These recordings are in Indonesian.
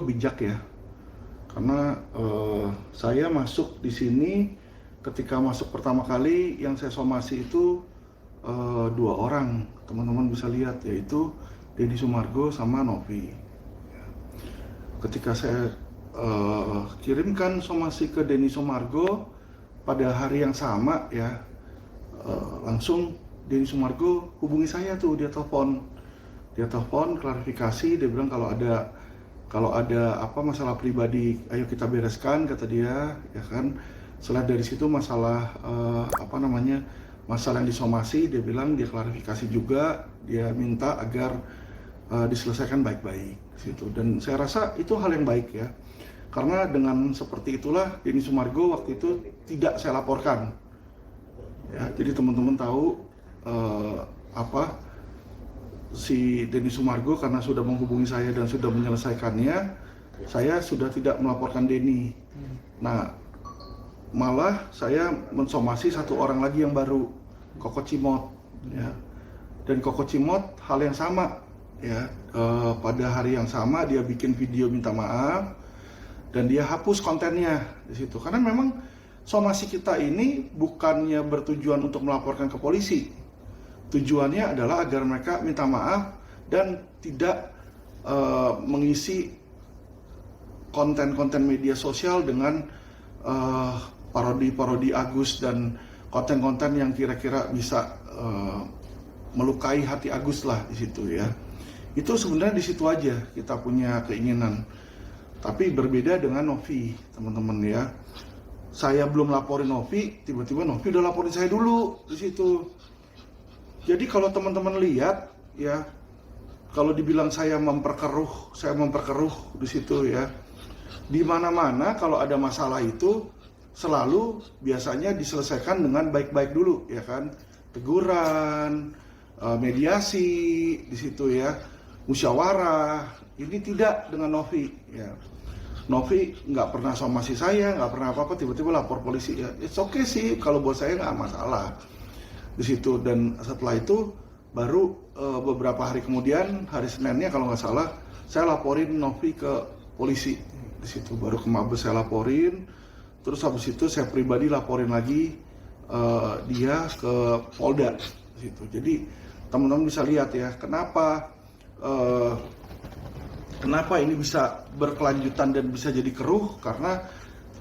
bijak ya, karena saya masuk di sini ketika masuk pertama kali yang saya somasi itu dua orang, teman-teman bisa lihat, yaitu Denny Sumargo sama Novi. Ketika saya kirimkan somasi ke Denny Sumargo pada hari yang sama ya, langsung Denny Sumargo hubungi saya tuh, dia telepon klarifikasi, dia bilang kalau ada apa masalah pribadi ayo kita bereskan, kata dia ya kan. Setelah dari situ masalah masalah yang disomasi, dia bilang dia klarifikasi juga, dia minta agar diselesaikan baik-baik situ. Dan saya rasa itu hal yang baik ya, karena dengan seperti itulah Denny Sumargo waktu itu tidak saya laporkan ya. Jadi teman-teman tahu si Denny Sumargo karena sudah menghubungi saya dan sudah menyelesaikannya, saya sudah tidak melaporkan Denny. Nah, malah saya mensomasi satu orang lagi yang baru, Koko Cimot ya. Dan Koko Cimot hal yang sama ya, pada hari yang sama dia bikin video minta maaf dan dia hapus kontennya di situ. Karena memang somasi kita ini bukannya bertujuan untuk melaporkan ke polisi. Tujuannya adalah agar mereka minta maaf dan tidak mengisi konten-konten media sosial dengan parodi-parodi Agus dan konten-konten yang kira-kira bisa melukai hati Agus lah di situ ya. Itu sebenarnya di situ aja kita punya keinginan. Tapi berbeda dengan Novi, teman-teman ya. Saya belum laporin Novi, tiba-tiba Novi udah laporin saya dulu di situ. Jadi kalau teman-teman lihat ya, kalau dibilang saya memperkeruh di situ ya. Di mana-mana kalau ada masalah itu selalu biasanya diselesaikan dengan baik-baik dulu ya kan. Teguran, mediasi di situ ya, musyawarah. Ini tidak dengan Novi ya. Novi nggak pernah somasi saya, nggak pernah apa-apa, tiba-tiba lapor polisi ya. It's okay sih, kalau buat saya nggak masalah di situ. Dan setelah itu baru beberapa hari kemudian, hari Seninnya kalau nggak salah, saya laporin Novi ke polisi di situ. Baru ke Mabes saya laporin, terus habis itu saya pribadi laporin lagi dia ke Polda di situ. Jadi teman-teman bisa lihat ya, kenapa ini bisa berkelanjutan dan bisa jadi keruh, karena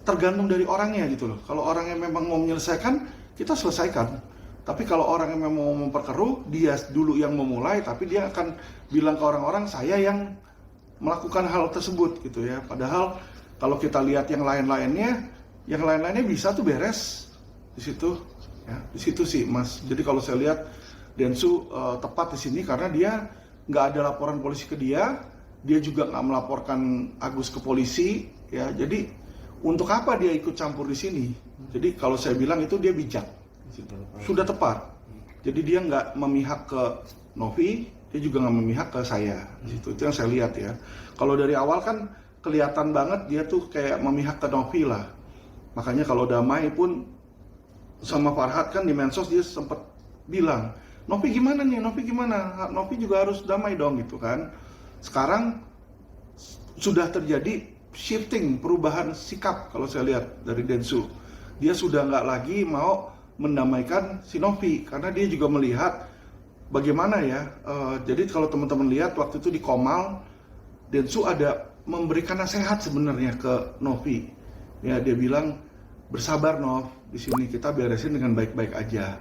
tergantung dari orangnya gitu loh. Kalau orangnya memang mau menyelesaikan, kita selesaikan. Tapi kalau orang yang memang mau memperkeruh, dia dulu yang memulai, tapi dia akan bilang ke orang-orang, saya yang melakukan hal tersebut gitu ya. Padahal kalau kita lihat yang lain-lainnya bisa tuh beres di situ. Ya, di situ sih Mas. Jadi kalau saya lihat Densu tepat di sini karena dia nggak ada laporan polisi ke dia juga nggak melaporkan Agus ke polisi ya. Jadi untuk apa dia ikut campur di sini? Jadi kalau saya bilang itu dia bijak, sudah tepat. Jadi dia nggak memihak ke Novi, dia juga nggak memihak ke saya. Itu yang saya lihat ya. Kalau dari awal kan kelihatan banget dia tuh kayak memihak ke Novi lah. Makanya kalau damai pun sama Farhad kan di medsos dia sempat bilang, Novi gimana nih? Novi gimana? Novi juga harus damai dong gitu kan. Sekarang sudah terjadi shifting, perubahan sikap kalau saya lihat dari Densu. Dia sudah nggak lagi mau mendamaikan si Novi karena dia juga melihat bagaimana ya. Jadi kalau teman-teman lihat waktu itu di Komal, Densu ada memberikan nasihat sebenarnya ke Novi. Ya dia bilang, bersabar Nov, di sini kita beresin dengan baik-baik aja.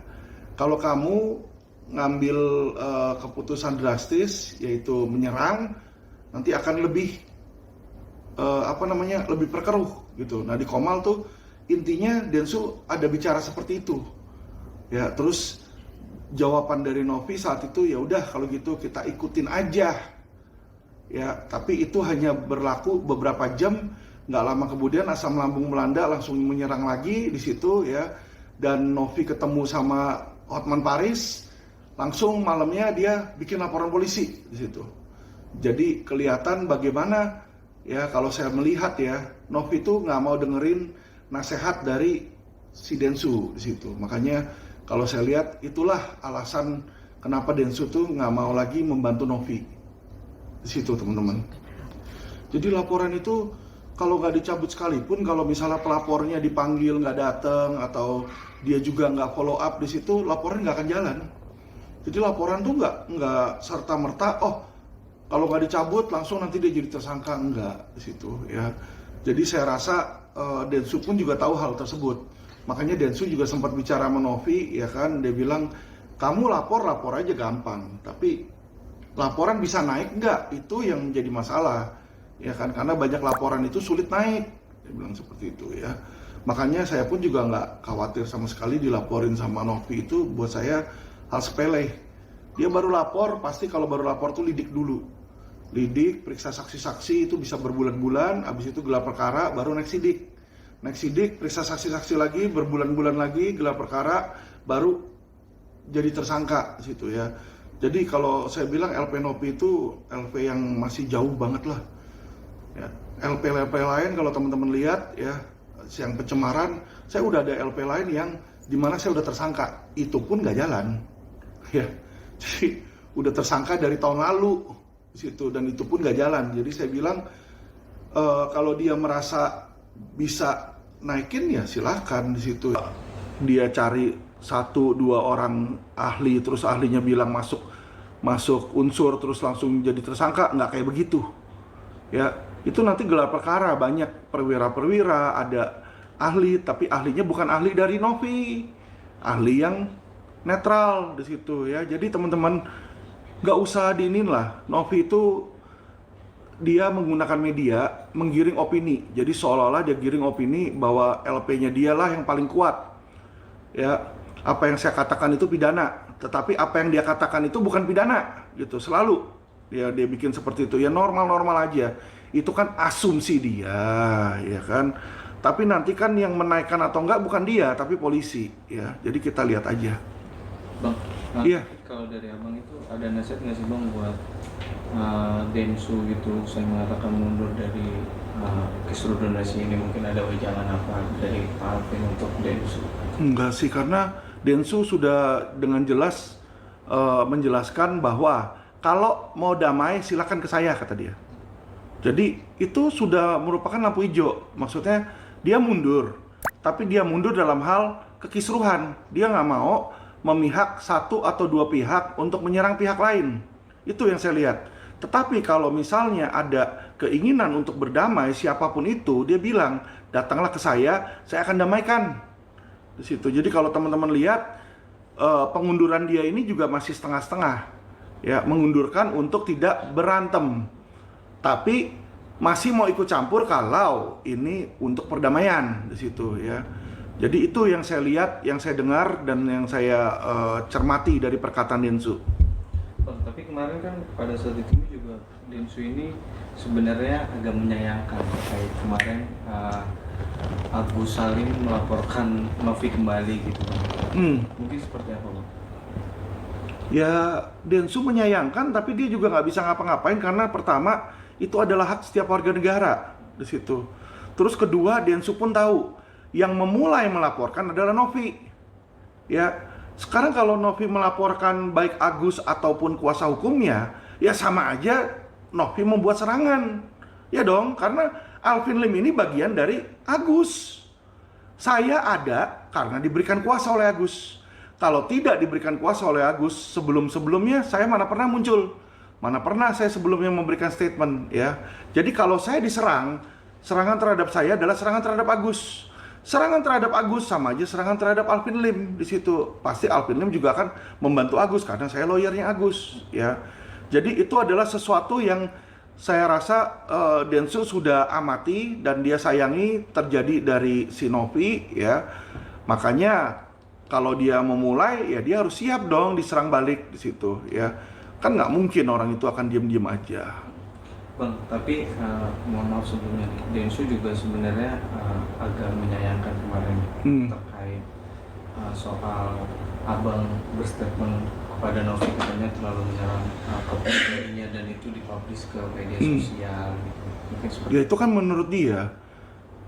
Kalau kamu ngambil keputusan drastis yaitu menyerang, nanti akan lebih lebih perkeruh gitu. Nah di Komal tuh intinya Densu ada bicara seperti itu ya. Terus jawaban dari Novi saat itu, ya udah kalau gitu kita ikutin aja ya. Tapi itu hanya berlaku beberapa jam, nggak lama kemudian asam lambung melanda, langsung menyerang lagi di situ ya. Dan Novi ketemu sama Hotman Paris, langsung malamnya dia bikin laporan polisi di situ. Jadi kelihatan bagaimana ya, kalau saya melihat ya, Novi itu nggak mau dengerin nasihat dari si Densu di situ. Makanya kalau saya lihat itulah alasan kenapa Densu tuh nggak mau lagi membantu Novi di situ, teman-teman. Jadi laporan itu kalau nggak dicabut sekalipun, kalau misalnya pelapornya dipanggil nggak datang atau dia juga nggak follow up di situ, laporan nggak akan jalan. Jadi laporan tuh nggak serta merta, oh kalau nggak dicabut langsung nanti dia jadi tersangka, enggak di situ ya. Jadi saya rasa Densu pun juga tahu hal tersebut. Makanya Densu juga sempat bicara sama Novi, ya kan, dia bilang kamu lapor aja gampang, tapi laporan bisa naik nggak, itu yang jadi masalah, ya kan, karena banyak laporan itu sulit naik, dia bilang seperti itu ya. Makanya saya pun juga nggak khawatir sama sekali dilaporin sama Novi, itu buat saya hal sepele. Dia baru lapor, pasti kalau baru lapor tuh lidik dulu, lidik, periksa saksi-saksi itu bisa berbulan-bulan, habis itu gelar perkara, baru naik sidik. Naik sidik, periksa saksi-saksi lagi, berbulan-bulan lagi, gelar perkara, baru jadi tersangka situ ya. Jadi kalau saya bilang LP Novi itu LP yang masih jauh banget lah. Ya, LP-LP lain kalau teman-teman lihat ya, yang pencemaran, saya udah ada LP lain yang dimana saya udah tersangka, itu pun nggak jalan. Ya, jadi udah tersangka dari tahun lalu situ dan itu pun nggak jalan. Jadi saya bilang kalau dia merasa bisa naikin ya silahkan di situ. Dia cari 1-2 orang ahli, terus ahlinya bilang masuk unsur terus langsung jadi tersangka, nggak kayak begitu. Ya, itu nanti gelar perkara banyak perwira-perwira, ada ahli tapi ahlinya bukan ahli dari Novi, ahli yang netral di situ ya. Jadi teman-teman nggak usah diinin lah. Novi itu dia menggunakan media menggiring opini. Jadi seolah-olah dia giring opini bahwa LP-nya dialah yang paling kuat. Ya, apa yang saya katakan itu pidana, tetapi apa yang dia katakan itu bukan pidana gitu. Selalu dia bikin seperti itu. Ya normal-normal aja. Itu kan asumsi dia, ya kan. Tapi nanti kan yang menaikkan atau enggak bukan dia, tapi polisi ya. Jadi kita lihat aja. Bang, Iya. kalau dari abang itu ada nasihat nggak sih bang buat Densu gitu, saya mengatakan mundur dari Kisruh Donasi ini, mungkin ada wejangan apa dari Pak Alvin untuk Densu? Enggak sih, karena Densu sudah dengan jelas menjelaskan bahwa kalau mau damai silakan ke saya, kata dia. Jadi itu sudah merupakan lampu hijau, maksudnya dia mundur, tapi dia mundur dalam hal kekisruhan. Dia nggak mau memihak 1 atau 2 pihak untuk menyerang pihak lain. Itu yang saya lihat. Tetapi kalau misalnya ada keinginan untuk berdamai, siapapun itu, dia bilang, datanglah ke saya akan damaikan. Di situ. Jadi kalau teman-teman lihat, pengunduran dia ini juga masih setengah-setengah. Ya, mengundurkan untuk tidak berantem. Tapi masih mau ikut campur kalau ini untuk perdamaian di situ ya. Jadi itu yang saya lihat, yang saya dengar, dan yang saya cermati dari perkataan Densu. Tapi kemarin kan pada saat itu juga Densu ini sebenarnya agak menyayangkan terkait kemarin Agus Salim melaporkan Novi kembali gitu Bang. Mungkin seperti apa Bang? Ya, Densu menyayangkan, tapi dia juga nggak bisa ngapa-ngapain karena pertama itu adalah hak setiap warga negara di situ. Terus kedua, Densu pun tahu yang memulai melaporkan adalah Novi. Ya, sekarang kalau Novi melaporkan baik Agus ataupun kuasa hukumnya, ya sama aja Novi membuat serangan. Ya dong, karena Alvin Lim ini bagian dari Agus. Saya ada karena diberikan kuasa oleh Agus. Kalau tidak diberikan kuasa oleh Agus, sebelum-sebelumnya saya mana pernah muncul. Mana pernah saya sebelumnya memberikan statement ya. Jadi kalau saya diserang, serangan terhadap saya adalah serangan terhadap Agus. Serangan terhadap Agus sama aja serangan terhadap Alvin Lim di situ. Pasti Alvin Lim juga akan membantu Agus karena saya lawyernya Agus ya. Jadi itu adalah sesuatu yang saya rasa Densu sudah amati dan dia sayangi terjadi dari si Novi ya. Makanya kalau dia memulai ya dia harus siap dong diserang balik di situ ya. Kan nggak mungkin orang itu akan diam-diam aja. Bang, tapi mohon maaf sebelumnya, Densu juga sebenarnya agak menyayangkan kemarin terkait soal abang berstatement kepada Novi katanya terlalu menyerang pribadinya dan itu dipublish ke media sosial gitu. Mungkin seperti ya itu kan menurut dia.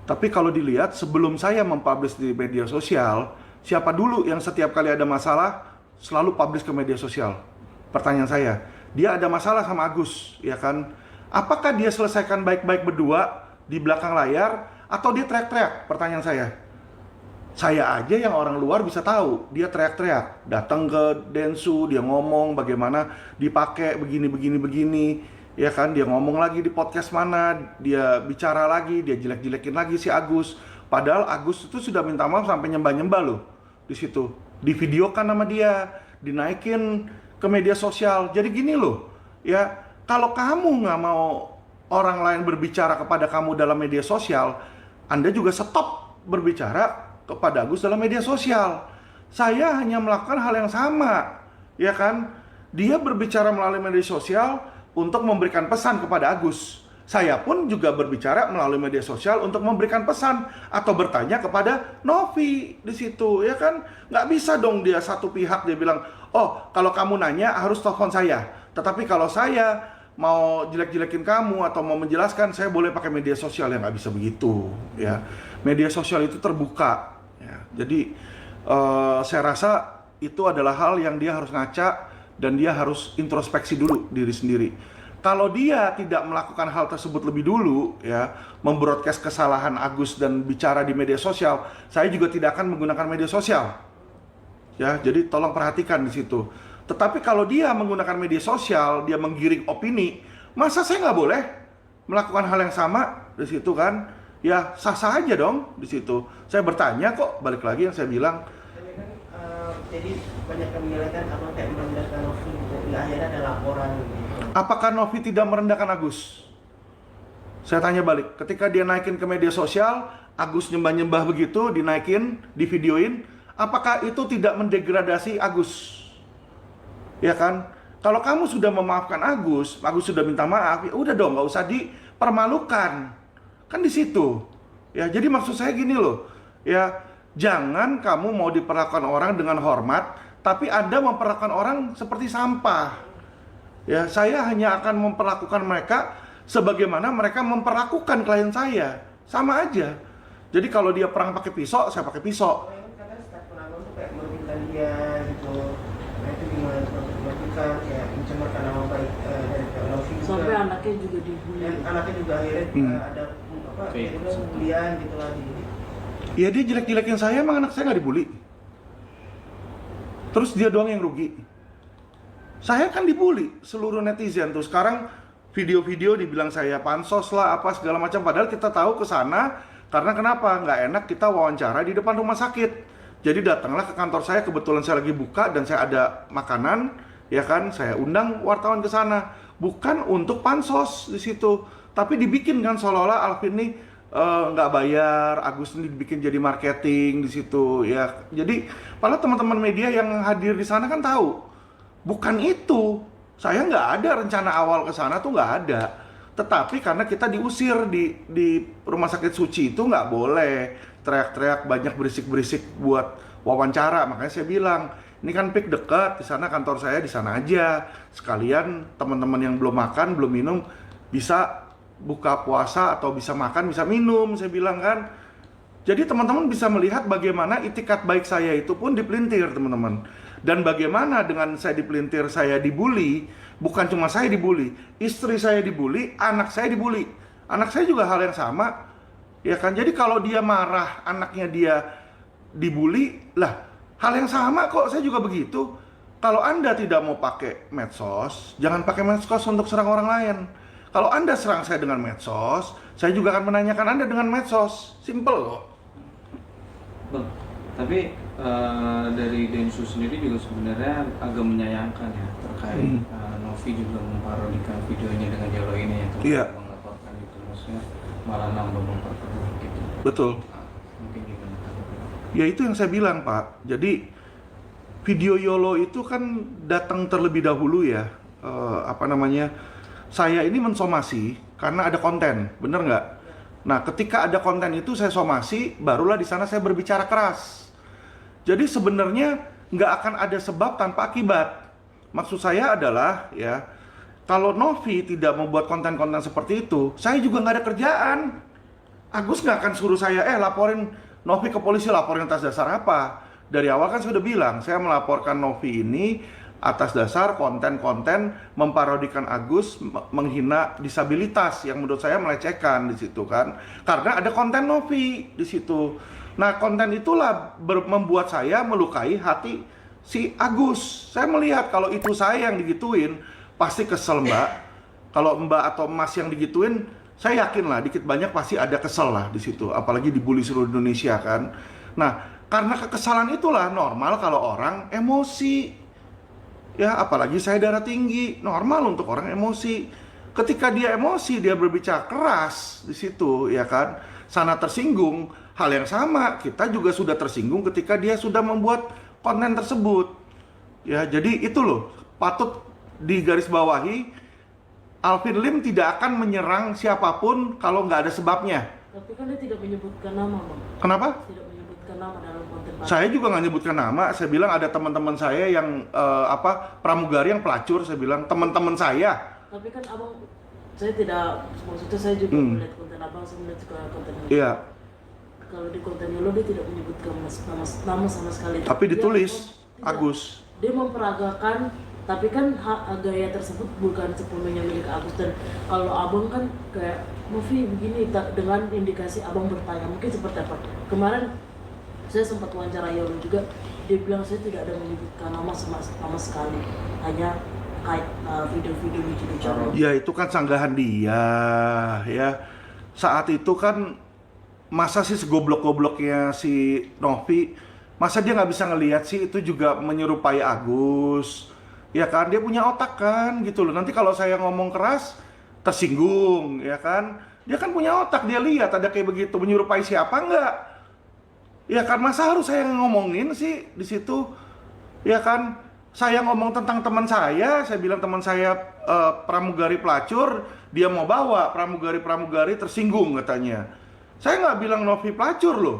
Tapi kalau dilihat sebelum saya mempublish di media sosial, siapa dulu yang setiap kali ada masalah selalu publish ke media sosial? Pertanyaan saya, dia ada masalah sama Agus, ya kan? Apakah dia selesaikan baik-baik berdua di belakang layar, atau dia teriak-teriak? Pertanyaan saya aja yang orang luar bisa tahu, dia teriak-teriak, datang ke Densu, dia ngomong bagaimana dipakai begini, ya kan, dia ngomong lagi di podcast mana, dia bicara lagi, dia jelek-jelekin lagi si Agus. Padahal Agus itu sudah minta maaf sampai nyembah-nyembah loh di situ, divideokan sama dia, dinaikin ke media sosial. Jadi gini loh, ya, kalau kamu nggak mau orang lain berbicara kepada kamu dalam media sosial, Anda juga stop berbicara kepada Agus dalam media sosial. Saya hanya melakukan hal yang sama, ya kan? Dia berbicara melalui media sosial untuk memberikan pesan kepada Agus. Saya pun juga berbicara melalui media sosial untuk memberikan pesan atau bertanya kepada Novi di situ, ya kan? Nggak bisa dong dia satu pihak dia bilang, oh kalau kamu nanya harus telepon saya. Tetapi kalau saya mau jelek-jelekin kamu atau mau menjelaskan, saya boleh pakai media sosial. Ya nggak bisa begitu, ya. Media sosial itu terbuka. Ya, jadi saya rasa itu adalah hal yang dia harus ngaca dan dia harus introspeksi dulu diri sendiri. Kalau dia tidak melakukan hal tersebut lebih dulu, ya, membroadcast kesalahan Agus dan bicara di media sosial, saya juga tidak akan menggunakan media sosial. Ya, jadi tolong perhatikan di situ. Tetapi kalau dia menggunakan media sosial, dia menggiring opini, masa saya nggak boleh melakukan hal yang sama di situ kan? Ya sah-sah aja dong di situ. Saya bertanya kok, balik lagi yang saya bilang. Jadi banyak yang menyalahkan apa kayak merendahkan Novi, jadi akhirnya ada laporan gitu. Apakah Novi tidak merendahkan Agus? Saya tanya balik, ketika dia naikin ke media sosial, Agus nyembah-nyembah begitu, dinaikin, divideoin, apakah itu tidak mendegradasi Agus? Ya kan? Kalau kamu sudah memaafkan Agus sudah minta maaf, ya udah dong, nggak usah dipermalukan. Kan di situ. Ya, jadi maksud saya gini loh. Ya, jangan kamu mau diperlakukan orang dengan hormat, tapi Anda memperlakukan orang seperti sampah. Ya, saya hanya akan memperlakukan mereka sebagaimana mereka memperlakukan klien saya. Sama aja. Jadi kalau dia perang pakai pisau, saya pakai pisau. Kadang staf penanganan tuh kayak merugikan dia gitu. Nah itu gimana merugikan, kayak mencemarkan nama baik dari Novi juga. Sampai anaknya juga dibully. Dan anaknya juga akhirnya ada apa? Akhirnya bulian gitu lah di. Ya dia jelek-jelekin saya, emang anak saya nggak dibully. Terus dia doang yang rugi. Saya kan dibully seluruh netizen tuh. Sekarang video-video dibilang saya pansos lah, apa segala macam. Padahal kita tahu ke sana karena kenapa? Nggak enak kita wawancara di depan rumah sakit. Jadi datanglah ke kantor saya, kebetulan saya lagi buka dan saya ada makanan, ya kan? Saya undang wartawan ke sana. Bukan untuk pansos di situ, tapi dibikin kan seolah-olah Alvin nih nggak bayar, Agus ini dibikin jadi marketing di situ, ya. Jadi, padahal teman-teman media yang hadir di sana kan tahu, bukan itu. Saya nggak ada rencana awal ke sana tuh nggak ada. Tetapi karena kita diusir di rumah sakit Suci itu nggak boleh teriak-teriak banyak berisik-berisik buat wawancara. Makanya saya bilang, ini kan PIK dekat, di sana kantor saya di sana aja. Sekalian teman-teman yang belum makan, belum minum bisa buka puasa atau bisa makan, bisa minum, saya bilang kan. Jadi teman-teman bisa melihat bagaimana itikat baik saya itu pun dipelintir, teman-teman. Dan bagaimana dengan saya dipelintir, saya dibully, bukan cuma saya dibully, istri saya dibully, anak saya dibully. Anak saya juga hal yang sama, ya kan? Jadi kalau dia marah, anaknya dia dibully, lah hal yang sama kok, saya juga begitu. Kalau Anda tidak mau pakai medsos, jangan pakai medsos untuk serang orang lain. Kalau Anda serang saya dengan medsos, saya juga akan menanyakan Anda dengan medsos. Simple kok. Bang, tapi dari Densu sendiri juga sebenarnya agak menyayangkan ya terkait Novi juga memparodikan videonya dengan Yolo ini ya, Iya. melaporkan itu, maksudnya malah nambah memperkeruh gitu. Betul. Mungkin gimana? Ya itu yang saya bilang, Pak. Jadi video YOLO itu kan datang terlebih dahulu ya. Saya ini mensomasi karena ada konten, bener nggak? Nah, ketika ada konten itu saya somasi, barulah di sana saya berbicara keras. Jadi sebenarnya nggak akan ada sebab tanpa akibat. Maksud saya adalah ya, kalau Novi tidak membuat konten-konten seperti itu, saya juga nggak ada kerjaan. Agus nggak akan suruh saya, laporin Novi ke polisi, laporin atas dasar apa? Dari awal kan saya udah bilang, saya melaporkan Novi ini atas dasar konten-konten memparodikan Agus, menghina disabilitas yang menurut saya melecehkan di situ kan. Karena ada konten Novi di situ. Nah, konten itulah membuat saya melukai hati si Agus. Saya melihat kalau itu saya yang digituin, pasti kesel Mbak. Kalau Mbak atau Mas yang digituin, saya yakin lah dikit banyak pasti ada kesel lah di situ. Apalagi dibully seluruh Indonesia kan. Nah, karena kekesalan itulah normal kalau orang emosi. Ya, apalagi saya darah tinggi, normal untuk orang emosi. Ketika dia emosi, dia berbicara keras di situ, ya kan? Sana tersinggung. Hal yang sama, kita juga sudah tersinggung ketika dia sudah membuat konten tersebut. Ya, jadi itu loh, patut digarisbawahi. Alvin Lim tidak akan menyerang siapapun kalau nggak ada sebabnya. Tapi kan dia tidak menyebutkan nama, Bang. Kenapa? Tidak menyebutkan nama dalam konten. Saya juga nggak nyebutkan nama. Saya bilang ada teman-teman saya yang pramugari yang pelacur. Saya bilang teman-teman saya. Tapi kan abang, saya tidak, maksudnya saya juga melihat konten abang, saya melihat juga konten Yolo. Iya. Kalau di konten Yolo dia tidak menyebutkan nama sama sekali. Tapi ditulis Tidak. Agus. Dia memperagakan, tapi kan gaya tersebut bukan sepenuhnya milik Agus. Dan kalau abang kan kayak Novi begini, dengan indikasi abang bertanya mungkin seperti apa. Kemarin saya sempat wawancara Yolo juga, dia bilang saya tidak ada menyebutkan nama sama sekali, hanya kayak video-video lucu-lucu. Ya itu kan sanggahan dia, ya. Saat itu kan masa sih segoblok-gobloknya si Novi, masa dia nggak bisa ngelihat sih itu juga menyerupai Agus, ya kan? Dia punya otak kan, gitu loh. Nanti kalau saya ngomong keras, tersinggung, ya kan? Dia kan punya otak, dia lihat ada kayak begitu, menyerupai siapa nggak? Ya kan, masa harus saya ngomongin sih di situ, ya kan? Saya ngomong tentang teman saya bilang teman saya pramugari pelacur, dia mau bawa pramugari tersinggung katanya. Saya nggak bilang Novi pelacur loh,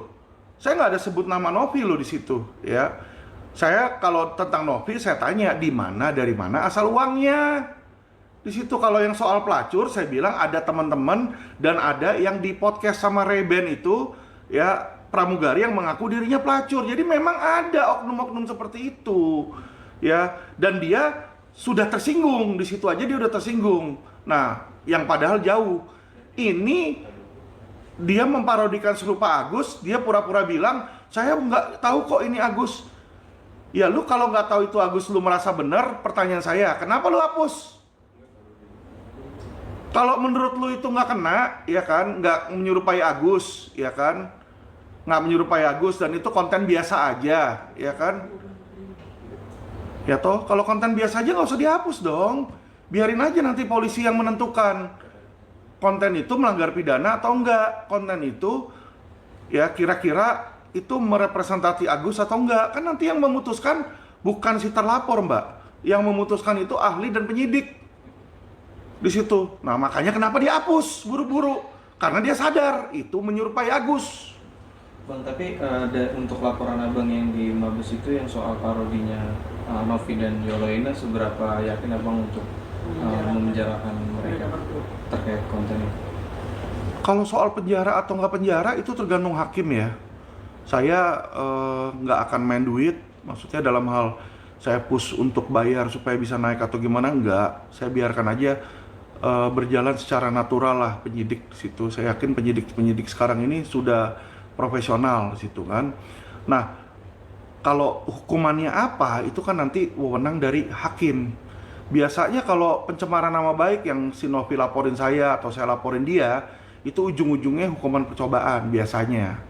saya nggak ada sebut nama Novi loh di situ, ya. Saya kalau tentang Novi saya tanya di mana, dari mana asal uangnya. Di situ kalau yang soal pelacur saya bilang ada teman-teman dan ada yang di podcast sama Reben itu, ya, pramugari yang mengaku dirinya pelacur. Jadi memang ada oknum-oknum seperti itu. Ya, dan dia sudah tersinggung di situ aja, dia udah tersinggung. Nah, yang padahal jauh. Ini dia memparodikan serupa Agus, dia pura-pura bilang, saya nggak tahu kok ini Agus. Ya, lu kalau nggak tahu itu Agus, lu merasa benar, pertanyaan saya, kenapa lu hapus? Kalau menurut lu itu nggak kena, ya kan, nggak menyerupai Agus, ya kan, nggak menyerupai Agus, dan itu konten biasa aja, ya kan. Ya toh, kalau konten biasa aja nggak usah dihapus dong. Biarin aja nanti polisi yang menentukan konten itu melanggar pidana atau enggak. Konten itu ya kira-kira itu merepresentasi Agus atau enggak. Kan nanti yang memutuskan bukan si terlapor, Mbak. Yang memutuskan itu ahli dan penyidik di situ. Nah, makanya kenapa dihapus buru-buru? Karena dia sadar itu menyerupai Agus. Bang, tapi untuk laporan abang yang di Mabes itu yang soal parodinya Novi dan Yolo ini, seberapa yakin abang untuk memenjarakan mereka terkait konten itu? Kalau soal penjara atau nggak penjara itu tergantung hakim ya. Saya nggak akan main duit, maksudnya dalam hal saya push untuk bayar supaya bisa naik atau gimana, nggak. Saya biarkan aja berjalan secara natural lah penyidik di situ. Saya yakin penyidik sekarang ini sudah profesional di situ kan. Nah, kalau hukumannya apa itu kan nanti wewenang dari hakim. Biasanya kalau pencemaran nama baik yang si Novi laporin saya atau saya laporin dia, itu ujung-ujungnya hukuman percobaan biasanya.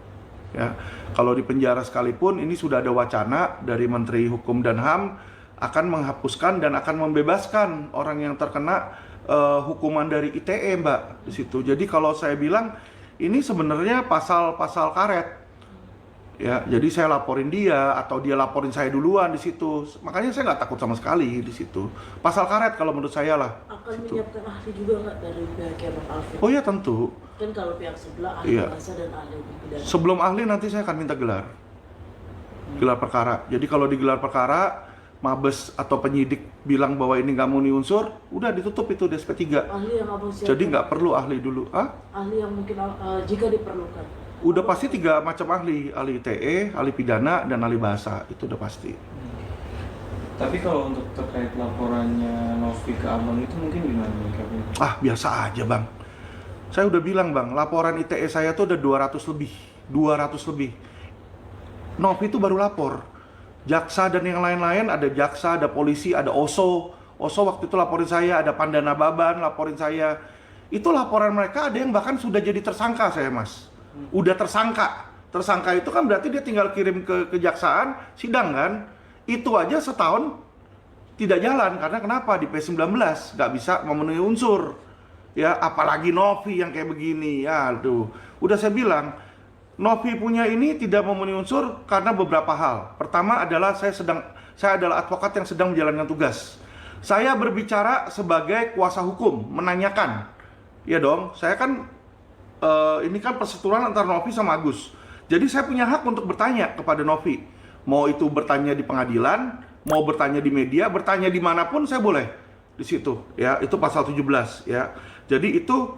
Ya, kalau di penjara sekalipun ini sudah ada wacana dari Menteri Hukum dan HAM akan menghapuskan dan akan membebaskan orang yang terkena hukuman dari ITE, Mbak, di situ. Jadi kalau saya bilang ini sebenarnya pasal-pasal karet. Ya, jadi saya laporin dia atau dia laporin saya duluan di situ. Makanya saya nggak takut sama sekali di situ. Pasal karet kalau menurut saya lah. Akan situ. menyiapkan ahli juga nggak dari pihak Bang Alvin? Oh ya tentu. Kan kalau pihak sebelah ahli Iya. bahasa dan ahli hukum pidana. Sebelum ahli nanti saya akan minta gelar perkara. Jadi kalau digelar perkara, Mabes atau penyidik bilang bahwa ini nggak memenuhi unsur, udah ditutup itu di SP3. Ahli yang abang siapkan. Jadi nggak perlu ahli dulu. Ahli yang mungkin jika diperlukan. Udah pasti 3 macam ahli ITE, ahli pidana, dan ahli bahasa. Itu udah pasti. Tapi kalau untuk terkait laporannya Novi ke abang itu mungkin gimana menyikapinya? Ah, biasa aja bang. Saya udah bilang bang, laporan ITE saya tuh ada 200 lebih. 200 lebih. Novi itu baru lapor. Jaksa dan yang lain-lain, ada jaksa, ada polisi, ada OSO. OSO waktu itu laporin saya, ada Pandana Baban laporin saya. Itu laporan mereka ada yang bahkan sudah jadi tersangka saya mas. Udah tersangka. Tersangka itu kan berarti dia tinggal kirim ke kejaksaan, sidang kan. Itu aja setahun tidak jalan. Karena kenapa? Di P19 nggak bisa memenuhi unsur. Ya, apalagi Novi yang kayak begini. Ya, aduh. Udah saya bilang, Novi punya ini tidak memenuhi unsur karena beberapa hal. Pertama adalah saya adalah advokat yang sedang menjalankan tugas. Saya berbicara sebagai kuasa hukum, menanyakan. Ya dong, saya kan ini kan persetujuan antara Novi sama Agus. Jadi saya punya hak untuk bertanya kepada Novi. Mau itu bertanya di pengadilan, mau bertanya di media, bertanya dimanapun saya boleh di situ. Ya, itu pasal 17. Ya, jadi itu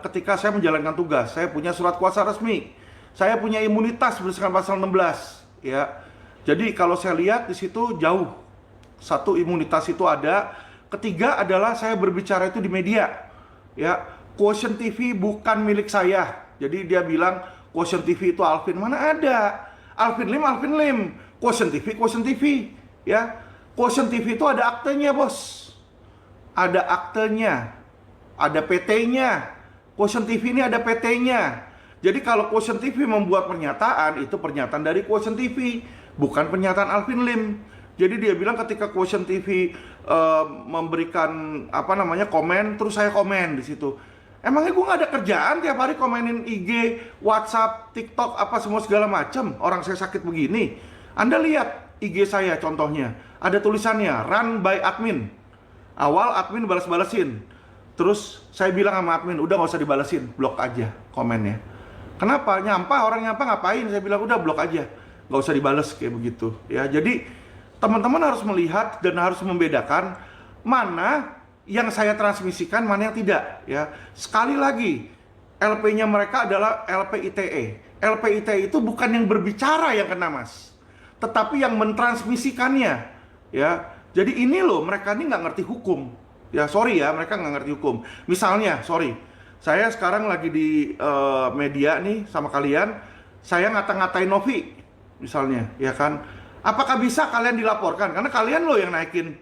ketika saya menjalankan tugas, saya punya surat kuasa resmi, saya punya imunitas berdasarkan pasal 16. Ya, jadi kalau saya lihat di situ jauh. Satu, imunitas itu ada. Ketiga adalah saya berbicara itu di media. Ya, Quotient TV bukan milik saya. Jadi dia bilang Quotient TV itu Alvin, mana ada? Alvin Lim. Quotient TV, ya. Quotient TV itu ada aktenya, bos. Ada aktenya, ada PT-nya. Quotient TV ini ada PT-nya. Jadi kalau Quotient TV membuat pernyataan, itu pernyataan dari Quotient TV, bukan pernyataan Alvin Lim. Jadi dia bilang ketika Quotient TV memberikan komen, terus saya komen di situ. Emangnya gue nggak ada kerjaan tiap hari komenin IG, WhatsApp, TikTok, apa semua segala macam. Orang saya sakit begini. Anda lihat IG saya contohnya, ada tulisannya run by admin. Awal admin balas-balasin. Terus saya bilang sama admin, udah nggak usah dibalasin, blok aja komennya. Kenapa? Orang nyampah ngapain? Saya bilang udah blok aja, nggak usah dibales kayak begitu. Ya, jadi teman-teman harus melihat dan harus membedakan mana yang saya transmisikan, mana yang tidak. Ya, sekali lagi, LP-nya mereka adalah LP ITE. LP ITE itu bukan yang berbicara yang kena mas, tetapi yang mentransmisikannya. Ya, jadi ini loh, mereka ini nggak ngerti hukum. Ya, sorry ya, mereka nggak ngerti hukum. Misalnya, saya sekarang lagi di media nih sama kalian, saya ngata-ngatain Novi, misalnya, ya kan? Apakah bisa kalian dilaporkan? Karena kalian loh yang naikin,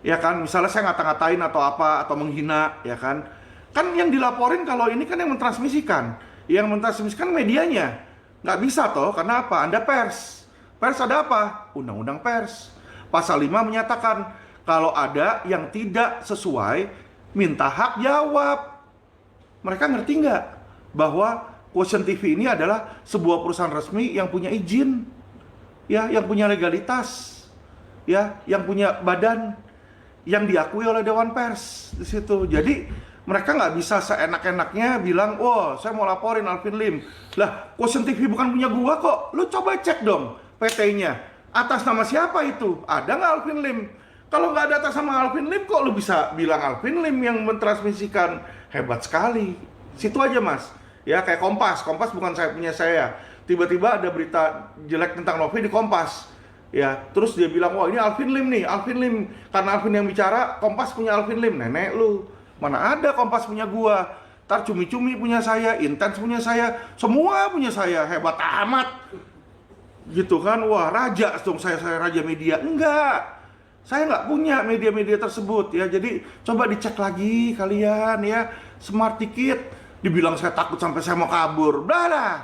ya kan? Misalnya saya ngata-ngatain atau apa, atau menghina, ya kan? Kan yang dilaporin kalau ini kan yang mentransmisikan. Yang mentransmisikan medianya. Nggak bisa toh, karena apa? Anda pers. Pers ada apa? Undang-undang pers. Pasal 5 menyatakan, kalau ada yang tidak sesuai, minta hak jawab. Mereka ngerti nggak? Bahwa Quotient TV ini adalah sebuah perusahaan resmi yang punya izin. Ya, yang punya legalitas. Ya, yang punya badan. Yang diakui oleh Dewan Pers di situ. Jadi mereka nggak bisa seenak-enaknya bilang, oh saya mau laporin Alvin Lim. Lah, Quotient TV bukan punya gua kok. Lu coba cek dong PT-nya. Atas nama siapa itu? Ada nggak Alvin Lim? Kalau nggak ada atas nama Alvin Lim, kok lu bisa bilang Alvin Lim yang mentransmisikan? Hebat sekali. Situ aja mas. Ya kayak Kompas. Kompas bukan saya punya saya. Tiba-tiba ada berita jelek tentang Novi di Kompas. Ya, terus dia bilang, wah ini Alvin Lim nih, Alvin Lim. Karena Alvin yang bicara, Kompas punya Alvin Lim. Nenek lu, mana ada Kompas punya gua. Ntar Cumi-Cumi punya saya, Intens punya saya, semua punya saya. Hebat amat. Gitu kan, wah raja dong saya raja media. Enggak, saya nggak punya media-media tersebut ya. Jadi coba dicek lagi kalian ya, smart dikit. Dibilang saya takut sampai saya mau kabur. Udah lah.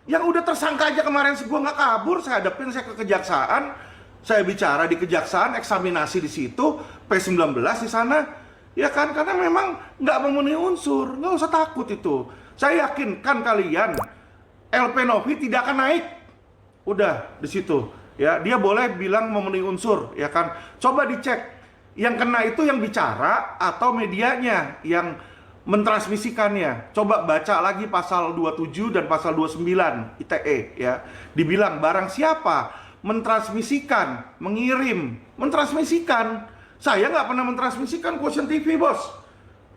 Yang udah tersangka aja kemarin gua nggak kabur, saya hadapin saya ke kejaksaan, saya bicara di kejaksaan, eksaminasi di situ, P19 di sana, ya kan, karena memang nggak memenuhi unsur, nggak usah takut itu. Saya yakinkan kalian, LP Novi tidak akan naik, udah di situ, ya dia boleh bilang memenuhi unsur, ya kan. Coba dicek, yang kena itu yang bicara atau medianya yang mentransmisikannya. Coba baca lagi pasal 27 dan pasal 29 ITE ya. Dibilang barang siapa mentransmisikan, mengirim, mentransmisikan. Saya nggak pernah mentransmisikan Quotient TV, bos.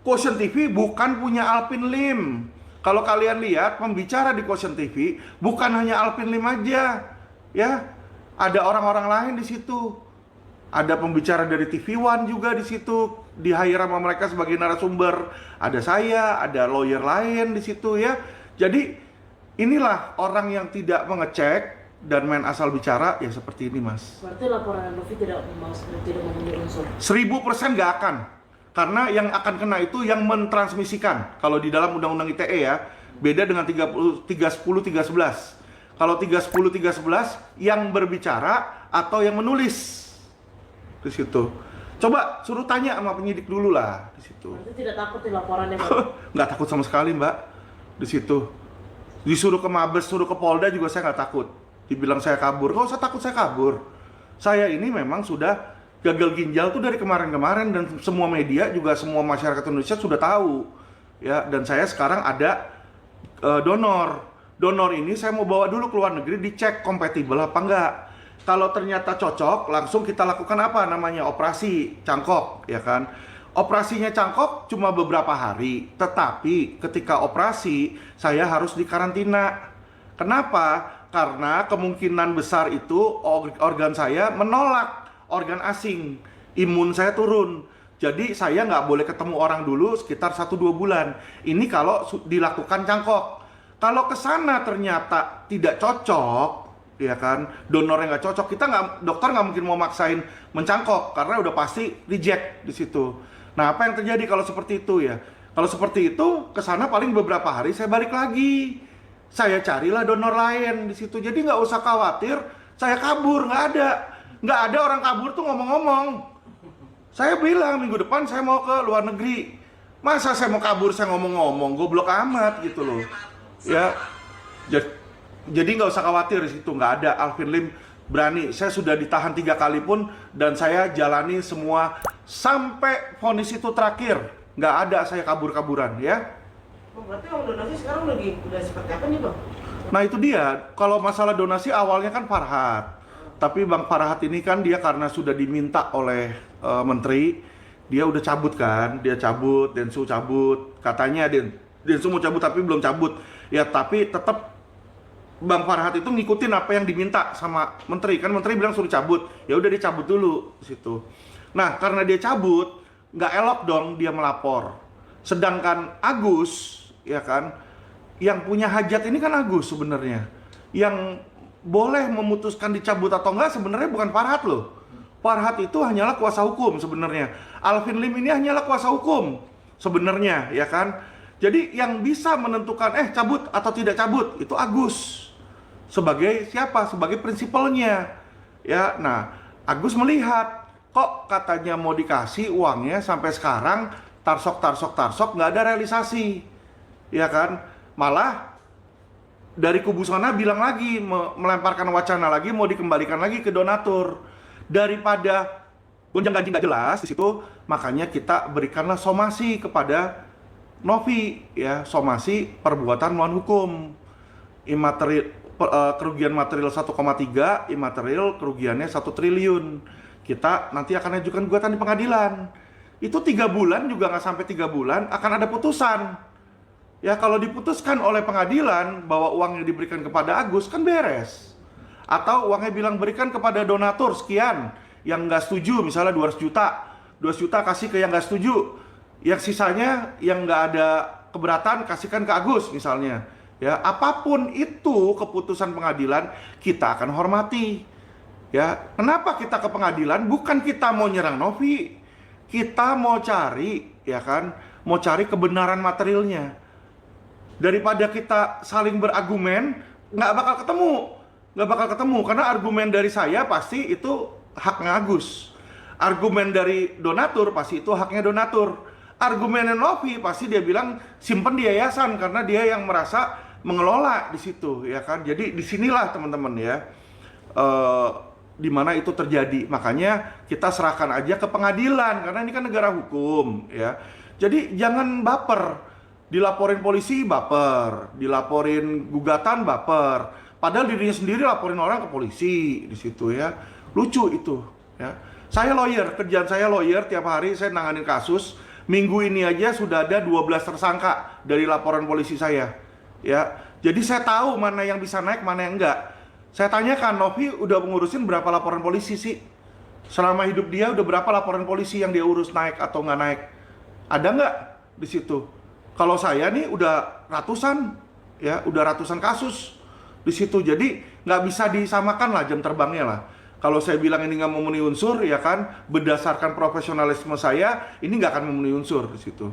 Quotient TV bukan punya Alvin Lim. Kalau kalian lihat pembicara di Quotient TV bukan hanya Alvin Lim aja, ya. Ada orang-orang lain di situ. Ada pembicara dari TV One juga di situ, di hire sama mereka sebagai narasumber. Ada saya, ada lawyer lain di situ ya. Jadi inilah orang yang tidak mengecek dan main asal bicara ya seperti ini, Mas. Berarti laporan Novi tidak memenuhi unsur. 1000% nggak akan. Karena yang akan kena itu yang mentransmisikan. Kalau di dalam Undang-Undang ITE ya, beda dengan 310 311. Kalau 310 311 yang berbicara atau yang menulis di situ. Coba suruh tanya sama penyidik dulu lah di situ. Berarti tidak takut di laporannya, Pak? Nggak takut sama sekali, Mbak, di situ. Disuruh ke Mabes, suruh ke Polda juga saya nggak takut. Dibilang saya kabur, nggak usah takut saya kabur. Saya ini memang sudah gagal ginjal tuh dari kemarin-kemarin, dan semua media juga, semua masyarakat Indonesia sudah tahu ya. Dan saya sekarang ada donor ini saya mau bawa dulu ke luar negeri, dicek kompatibel apa enggak. Kalau ternyata cocok, langsung kita lakukan apa namanya, operasi cangkok ya kan. Operasinya cangkok cuma beberapa hari, tetapi ketika operasi saya harus dikarantina. Kenapa? Karena kemungkinan besar itu organ saya menolak organ asing, imun saya turun. Jadi saya nggak boleh ketemu orang dulu sekitar 1-2 bulan. Ini kalau dilakukan cangkok. Kalau kesana ternyata tidak cocok, ya kan, donornya nggak cocok, dokter nggak mungkin mau maksain mencangkok karena udah pasti reject di situ. Nah, apa yang terjadi kalau seperti itu ya? Kalau seperti itu, kesana paling beberapa hari saya balik lagi. Saya carilah donor lain di situ. Jadi nggak usah khawatir, saya kabur, nggak ada orang kabur tuh ngomong-ngomong. Saya bilang minggu depan saya mau ke luar negeri. Masa saya mau kabur, saya ngomong-ngomong, goblok amat gitu loh. Ya, jadi nggak usah khawatir di situ, nggak ada. Alvin Lim berani. Saya sudah ditahan 3 kali pun dan saya jalani semua sampai vonis itu terakhir. Nggak ada saya kabur-kaburan ya. Berarti uang donasi sekarang udah seperti apa nih, Bang? Nah itu dia. Kalau masalah donasi awalnya kan Farhat. Tapi Bang Farhat ini kan dia karena sudah diminta oleh menteri, dia udah cabut kan. Dia cabut, Densu cabut. Katanya Densu mau cabut tapi belum cabut. Ya tapi tetap Bang Farhat itu ngikutin apa yang diminta sama menteri. Kan menteri bilang suruh cabut, ya udah dia cabut dulu di situ. Nah karena dia cabut, nggak elok dong dia melapor. Sedangkan Agus, ya kan, yang punya hajat ini kan Agus sebenarnya. Yang boleh memutuskan dicabut atau enggak sebenarnya bukan Farhat loh. Farhat itu hanyalah kuasa hukum sebenarnya. Alvin Lim ini hanyalah kuasa hukum sebenarnya, ya kan. Jadi yang bisa menentukan cabut atau tidak cabut itu Agus. Sebagai siapa? Sebagai prinsipalnya. Ya, nah, Agus melihat kok katanya mau dikasih uangnya sampai sekarang tarsok nggak ada realisasi. Ya kan? Malah dari kubu sana bilang lagi, melemparkan wacana lagi, mau dikembalikan lagi ke donatur. Daripada gonjang-ganjing nggak jelas di situ, makanya kita berikanlah somasi kepada Novi, ya, somasi perbuatan melawan hukum. Kerugian material 1,3, imaterial kerugiannya 1 triliun. Kita nanti akan ajukan gugatan di pengadilan. Itu 3 bulan juga nggak sampai 3 bulan akan ada putusan. Ya kalau diputuskan oleh pengadilan bahwa uangnya diberikan kepada Agus kan beres. Atau uangnya bilang berikan kepada donatur sekian, yang nggak setuju misalnya 200 juta. 200 juta kasih ke yang nggak setuju. Yang sisanya yang nggak ada keberatan kasihkan ke Agus misalnya. Ya, apapun itu keputusan pengadilan kita akan hormati. Ya, kenapa kita ke pengadilan? Bukan kita mau nyerang Novi. Kita mau cari, ya kan, mau cari kebenaran materialnya. Daripada kita saling berargumen, nggak bakal ketemu, karena argumen dari saya pasti itu haknya Agus. Argumen dari donatur pasti itu haknya donatur. Argumen Novi pasti dia bilang simpen di yayasan karena dia yang merasa mengelola di situ, ya kan. Jadi disinilah teman-teman ya, di mana itu terjadi. Makanya kita serahkan aja ke pengadilan karena ini kan negara hukum, ya. Jadi jangan baper, dilaporin polisi baper, dilaporin gugatan baper. Padahal dirinya sendiri laporin orang ke polisi di situ ya. Lucu itu, ya. Saya lawyer, kerjaan saya lawyer, tiap hari saya nanganin kasus. Minggu ini aja sudah ada 12 tersangka dari laporan polisi saya. Ya, jadi saya tahu mana yang bisa naik, mana yang enggak. Saya tanyakan, Novi udah mengurusin berapa laporan polisi sih? Selama hidup dia udah berapa laporan polisi yang dia urus naik atau nggak naik? Ada nggak di situ? Kalau saya nih udah ratusan, ya udah ratusan kasus di situ. Jadi nggak bisa disamakan lah jam terbangnya lah. Kalau saya bilang ini nggak memenuhi unsur, ya kan, berdasarkan profesionalisme saya, ini nggak akan memenuhi unsur di situ.